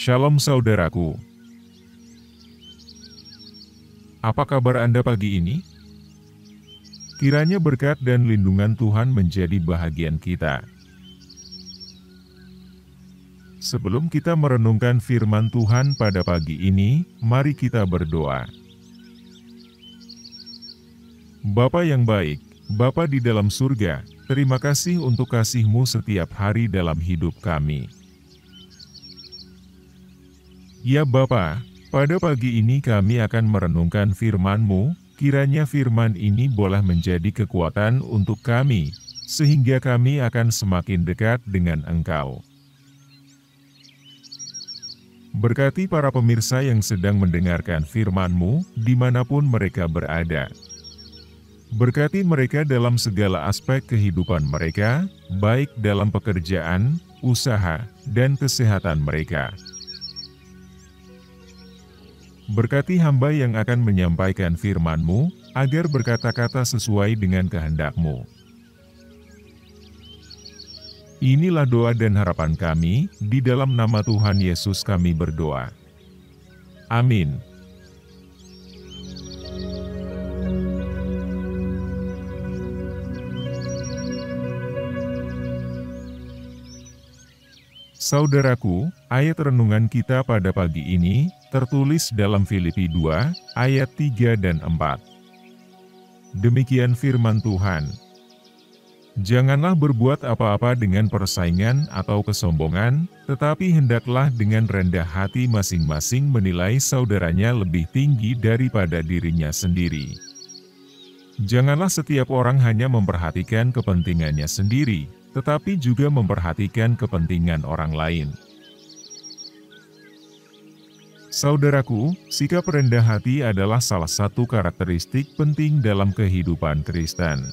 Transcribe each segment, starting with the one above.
Shalom saudaraku. Apa kabar Anda pagi ini? Kiranya berkat dan lindungan Tuhan menjadi bahagian kita. Sebelum kita merenungkan firman Tuhan pada pagi ini, mari kita berdoa. Bapa yang baik, Bapa di dalam surga, terima kasih untuk kasih-Mu setiap hari dalam hidup kami. Ya Bapa, pada pagi ini kami akan merenungkan firman-Mu, kiranya firman ini boleh menjadi kekuatan untuk kami, sehingga kami akan semakin dekat dengan Engkau. Berkati para pemirsa yang sedang mendengarkan firman-Mu, dimanapun mereka berada. Berkati mereka dalam segala aspek kehidupan mereka, baik dalam pekerjaan, usaha, dan kesehatan mereka. Berkati hamba yang akan menyampaikan firman-Mu, agar berkata-kata sesuai dengan kehendak-Mu. Inilah doa dan harapan kami, di dalam nama Tuhan Yesus kami berdoa. Amin. Saudaraku, ayat renungan kita pada pagi ini tertulis dalam Filipi 2, ayat 3 dan 4. Demikian firman Tuhan. Janganlah berbuat apa-apa dengan persaingan atau kesombongan, tetapi hendaklah dengan rendah hati masing-masing menilai saudaranya lebih tinggi daripada dirinya sendiri. Janganlah setiap orang hanya memperhatikan kepentingannya sendiri, tetapi juga memperhatikan kepentingan orang lain. Saudaraku, sikap rendah hati adalah salah satu karakteristik penting dalam kehidupan Kristen.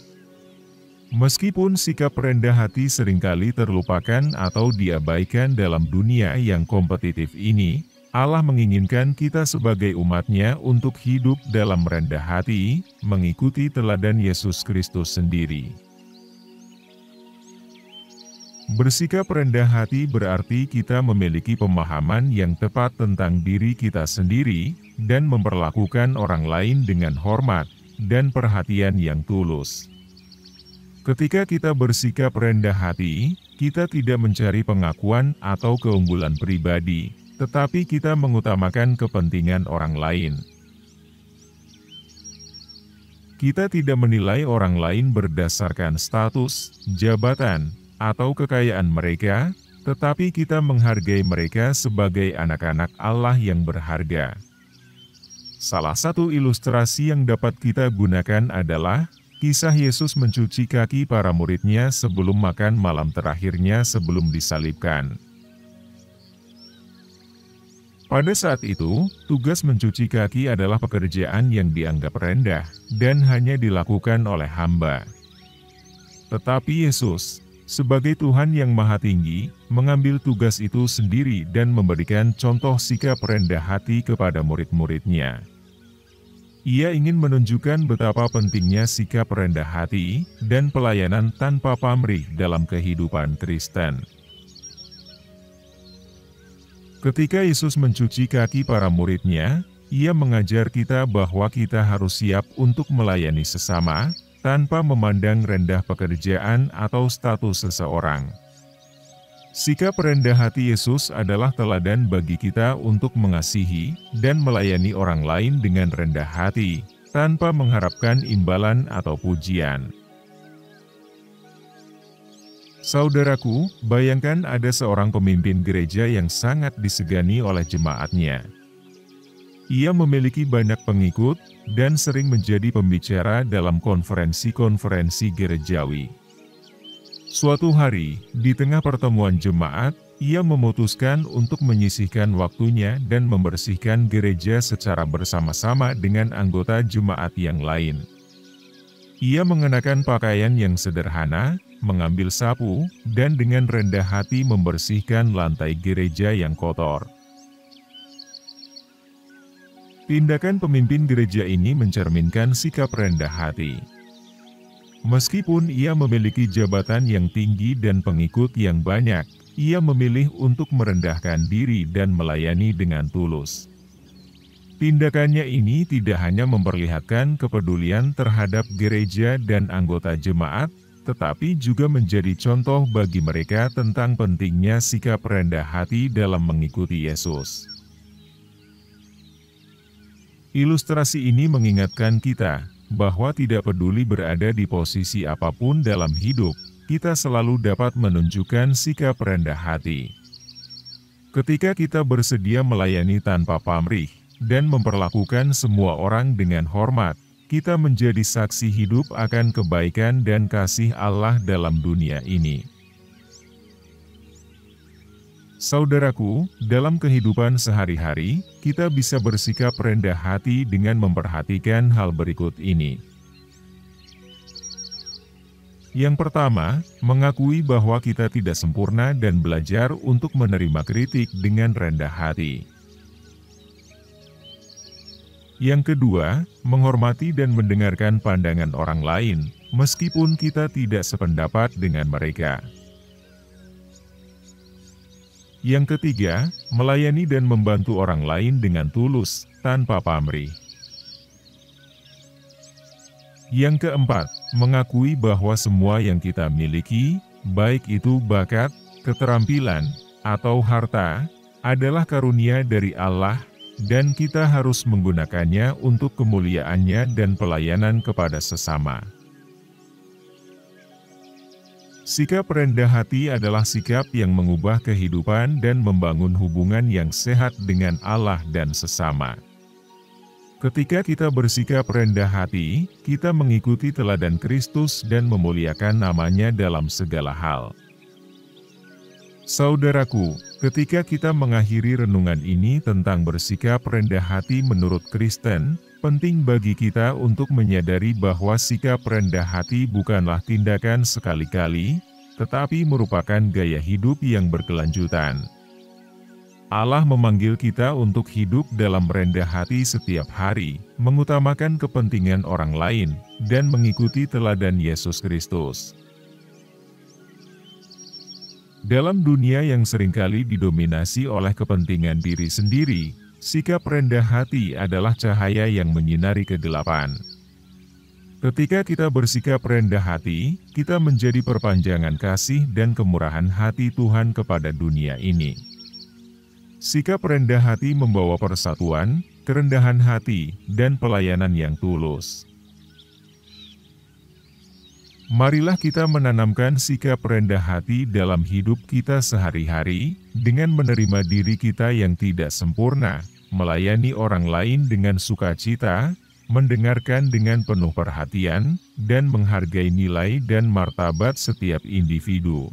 Meskipun sikap rendah hati seringkali terlupakan atau diabaikan dalam dunia yang kompetitif ini, Allah menginginkan kita sebagai umat-Nya untuk hidup dalam rendah hati, mengikuti teladan Yesus Kristus sendiri. Bersikap rendah hati berarti kita memiliki pemahaman yang tepat tentang diri kita sendiri, dan memperlakukan orang lain dengan hormat dan perhatian yang tulus. Ketika kita bersikap rendah hati, kita tidak mencari pengakuan atau keunggulan pribadi, tetapi kita mengutamakan kepentingan orang lain. Kita tidak menilai orang lain berdasarkan status, jabatan, atau kekayaan mereka, tetapi kita menghargai mereka sebagai anak-anak Allah yang berharga. Salah satu ilustrasi yang dapat kita gunakan adalah kisah Yesus mencuci kaki para murid-Nya sebelum makan malam terakhirnya sebelum disalibkan. Pada saat itu, tugas mencuci kaki adalah pekerjaan yang dianggap rendah dan hanya dilakukan oleh hamba. Tetapi Yesus, sebagai Tuhan yang Maha Tinggi, mengambil tugas itu sendiri dan memberikan contoh sikap rendah hati kepada murid-murid-Nya. Ia ingin menunjukkan betapa pentingnya sikap rendah hati dan pelayanan tanpa pamrih dalam kehidupan Kristen. Ketika Yesus mencuci kaki para murid-Nya, Ia mengajar kita bahwa kita harus siap untuk melayani sesama, tanpa memandang rendah pekerjaan atau status seseorang. Sikap rendah hati Yesus adalah teladan bagi kita untuk mengasihi dan melayani orang lain dengan rendah hati, tanpa mengharapkan imbalan atau pujian. Saudaraku, bayangkan ada seorang pemimpin gereja yang sangat disegani oleh jemaat-Nya. Ia memiliki banyak pengikut, dan sering menjadi pembicara dalam konferensi-konferensi gerejawi. Suatu hari, di tengah pertemuan jemaat, ia memutuskan untuk menyisihkan waktunya dan membersihkan gereja secara bersama-sama dengan anggota jemaat yang lain. Ia mengenakan pakaian yang sederhana, mengambil sapu, dan dengan rendah hati membersihkan lantai gereja yang kotor. Tindakan pemimpin gereja ini mencerminkan sikap rendah hati. Meskipun ia memiliki jabatan yang tinggi dan pengikut yang banyak, Ia memilih untuk merendahkan diri dan melayani dengan tulus. Tindakannya ini tidak hanya memperlihatkan kepedulian terhadap gereja dan anggota jemaat, tetapi juga menjadi contoh bagi mereka tentang pentingnya sikap rendah hati dalam mengikuti Yesus. Ilustrasi ini mengingatkan kita bahwa tidak peduli berada di posisi apapun dalam hidup, kita selalu dapat menunjukkan sikap rendah hati. Ketika kita bersedia melayani tanpa pamrih dan memperlakukan semua orang dengan hormat, kita menjadi saksi hidup akan kebaikan dan kasih Allah dalam dunia ini. Saudaraku, dalam kehidupan sehari-hari, kita bisa bersikap rendah hati dengan memperhatikan hal berikut ini. Yang pertama, mengakui bahwa kita tidak sempurna dan belajar untuk menerima kritik dengan rendah hati. Yang kedua, menghormati dan mendengarkan pandangan orang lain, meskipun kita tidak sependapat dengan mereka. Yang ketiga, melayani dan membantu orang lain dengan tulus, tanpa pamrih. Yang keempat, mengakui bahwa semua yang kita miliki, baik itu bakat, keterampilan, atau harta, adalah karunia dari Allah, dan kita harus menggunakannya untuk kemuliaannya dan pelayanan kepada sesama. Sikap rendah hati adalah sikap yang mengubah kehidupan dan membangun hubungan yang sehat dengan Allah dan sesama. Ketika kita bersikap rendah hati, kita mengikuti teladan Kristus dan memuliakan nama-Nya dalam segala hal. Saudaraku, ketika kita mengakhiri renungan ini tentang bersikap rendah hati menurut Kristen, penting bagi kita untuk menyadari bahwa sikap rendah hati bukanlah tindakan sekali-kali, tetapi merupakan gaya hidup yang berkelanjutan. Allah memanggil kita untuk hidup dalam rendah hati setiap hari, mengutamakan kepentingan orang lain, dan mengikuti teladan Yesus Kristus. Dalam dunia yang seringkali didominasi oleh kepentingan diri sendiri, sikap rendah hati adalah cahaya yang menyinari kegelapan. Ketika kita bersikap rendah hati, kita menjadi perpanjangan kasih dan kemurahan hati Tuhan kepada dunia ini. Sikap rendah hati membawa persatuan, kerendahan hati, dan pelayanan yang tulus. Marilah kita menanamkan sikap rendah hati dalam hidup kita sehari-hari, dengan menerima diri kita yang tidak sempurna, melayani orang lain dengan sukacita, mendengarkan dengan penuh perhatian, dan menghargai nilai dan martabat setiap individu.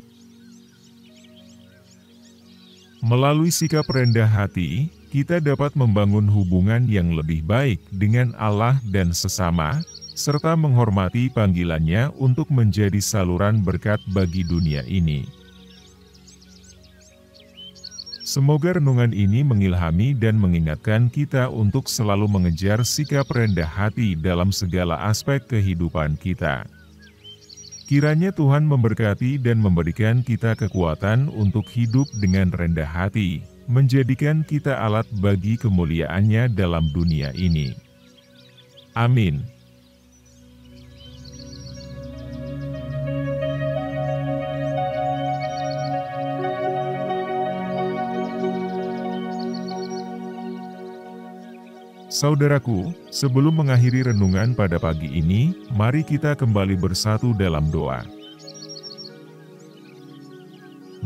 Melalui sikap rendah hati, kita dapat membangun hubungan yang lebih baik dengan Allah dan sesama, serta menghormati panggilannya untuk menjadi saluran berkat bagi dunia ini. Semoga renungan ini mengilhami dan mengingatkan kita untuk selalu mengejar sikap rendah hati dalam segala aspek kehidupan kita. Kiranya Tuhan memberkati dan memberikan kita kekuatan untuk hidup dengan rendah hati, menjadikan kita alat bagi kemuliaan-Nya dalam dunia ini. Amin. Saudaraku, sebelum mengakhiri renungan pada pagi ini, mari kita kembali bersatu dalam doa.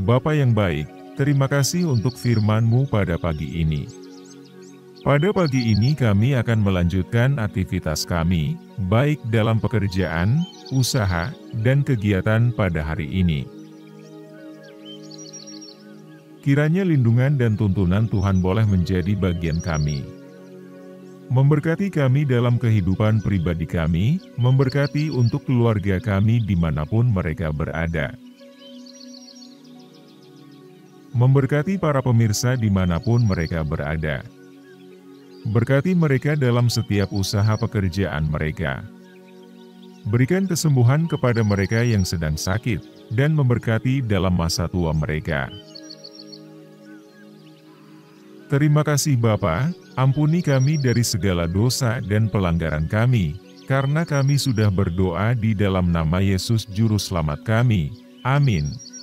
Bapa yang baik, terima kasih untuk firman-Mu pada pagi ini. Pada pagi ini kami akan melanjutkan aktivitas kami, baik dalam pekerjaan, usaha, dan kegiatan pada hari ini. Kiranya lindungan dan tuntunan Tuhan boleh menjadi bagian kami. Memberkati kami dalam kehidupan pribadi kami, memberkati untuk keluarga kami dimanapun mereka berada. Memberkati para pemirsa dimanapun mereka berada. Berkati mereka dalam setiap usaha pekerjaan mereka. Berikan kesembuhan kepada mereka yang sedang sakit, dan memberkati dalam masa tua mereka. Terima kasih Bapa, ampuni kami dari segala dosa dan pelanggaran kami, karena kami sudah berdoa di dalam nama Yesus Juru Selamat kami. Amin.